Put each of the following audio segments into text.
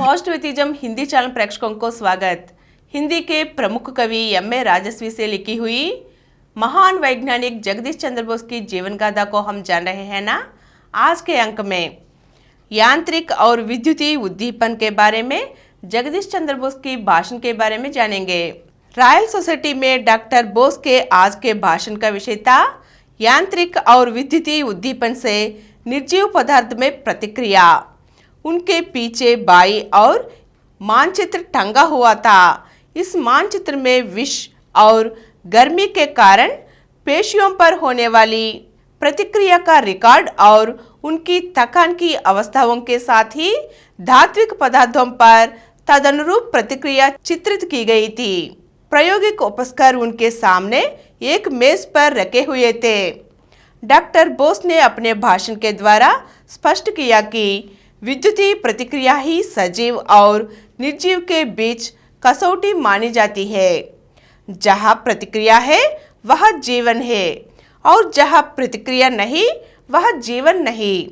Positivism Hindi channel प्रेक्षकों को स्वागत। हिंदी के प्रमुख कवि एम.ए. राजस्वी से लिखी हुई महान वैज्ञानिक जगदीश चंद्र बोस की जीवन गाथा को हम जान रहे हैं ना। आज के अंक में यांत्रिक और विद्युतीय उद्दीपन के बारे में जगदीश चंद्र बोस की भाषण के बारे में जानेंगे। रॉयल सोसाइटी में डॉक्टर बोस के आज के भाषण का विषय था यांत्रिक और विद्युतीय उद्दीपन से निर्जीव पदार्थ में प्रतिक्रिया। उनके पीछे बाई और मानचित्र टंगा हुआ था। इस मानचित्र में विष और गर्मी के कारण पेशियों पर होने वाली प्रतिक्रिया का रिकॉर्ड और उनकी थकान की अवस्थाओं के साथ ही धात्विक पदार्थों पर तदनुरूप प्रतिक्रिया चित्रित की गई थी। प्रायोगिक उपस्कर उनके सामने एक मेज पर रखे हुए थे। डॉक्टर बोस ने अपने भाषण के द्वारा स्पष्ट किया कि विद्युतीय प्रतिक्रिया ही सजीव और निर्जीव के बीच कसौटी मानी जाती है। जहाँ प्रतिक्रिया है वह जीवन है और जहाँ प्रतिक्रिया नहीं वह जीवन नहीं।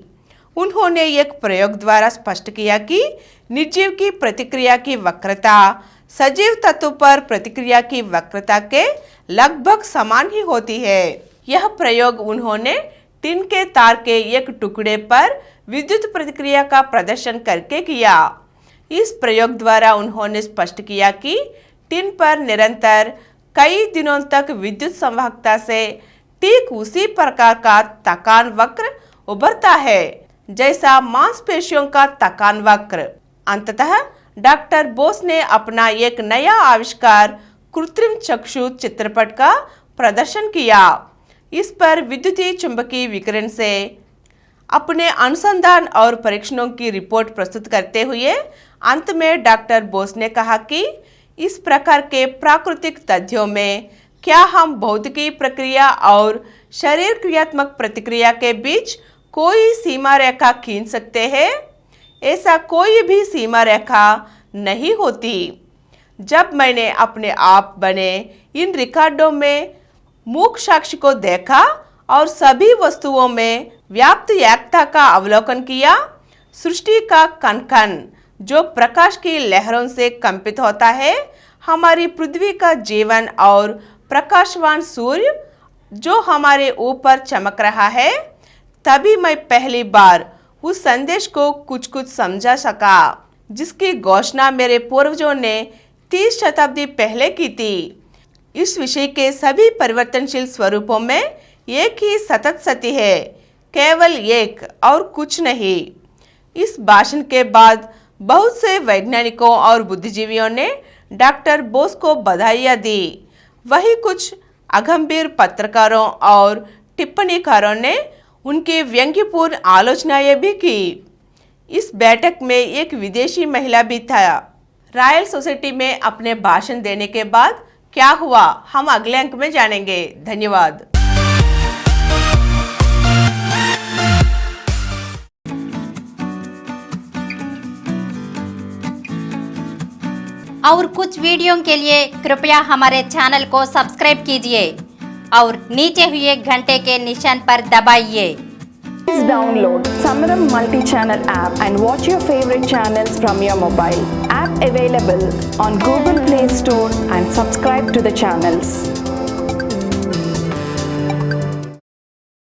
उन्होंने एक प्रयोग द्वारा स्पष्ट किया कि निर्जीव की प्रतिक्रिया की वक्रता सजीव तत्व पर प्रतिक्रिया की वक्रता के लगभग समान ही होती है। यह प्रयोग उन्होंने टिन के तार के एक टुकड़े पर विद्युत प्रतिक्रिया का प्रदर्शन करके किया। इस प्रयोग द्वारा उन्होंने स्पष्ट किया कि टिन पर निरंतर कई दिनों तक विद्युत संवाहकता से ठीक उसी प्रकार का थकान वक्र उभरता है जैसा मांसपेशियों का थकान वक्र। अंततः डॉक्टर बोस ने अपना एक नया आविष्कार कृत्रिम चक्षु चित्रपट का प्रदर्शन किया। इस पर विद्युतीय चुंबकीय विकिरण से अपने अनुसंधान और परीक्षणों की रिपोर्ट प्रस्तुत करते हुए अंत में डॉक्टर बोस ने कहा कि इस प्रकार के प्राकृतिक तथ्यों में क्या हम भौतिकी प्रक्रिया और शरीर क्रियात्मक प्रतिक्रिया के बीच कोई सीमा रेखा खींच सकते हैं? ऐसा कोई भी सीमा रेखा नहीं होती। जब मैंने अपने आप बने इन रिकॉर्डों में मूक साक्ष्य को देखा और सभी वस्तुओं में व्याप्त एकता का अवलोकन किया, सृष्टि का कण-कण जो प्रकाश की लहरों से कंपित होता है, हमारी पृथ्वी का जीवन और प्रकाशवान सूर्य जो हमारे ऊपर चमक रहा है, तभी मैं पहली बार उस संदेश को कुछ समझा सका जिसकी घोषणा मेरे पूर्वजों ने 30 शताब्दी पहले की थी। इस विषय के सभी परिवर्तनशील स्वरूपों में एक ही सतत सत्य है, केवल एक और कुछ नहीं। इस भाषण के बाद बहुत से वैज्ञानिकों और बुद्धिजीवियों ने डॉक्टर बोस को बधाइयाँ दी। वही कुछ अगंभीर पत्रकारों और टिप्पणीकारों ने उनकी व्यंग्यपूर्ण आलोचनाएं भी की। इस बैठक में एक विदेशी महिला भी था। रॉयल सोसाइटी में अपने भाषण देने के बाद क्या हुआ, हम अगले अंक में जानेंगे। धन्यवाद। और कुछ वीडियो के लिए कृपया हमारे चैनल को सब्सक्राइब कीजिए और नीचे हुए घंटे के निशान पर दबाइए। Please download Samaram multi-channel app and watch your favorite channels from your mobile. App available on Google Play Store and subscribe to the channels.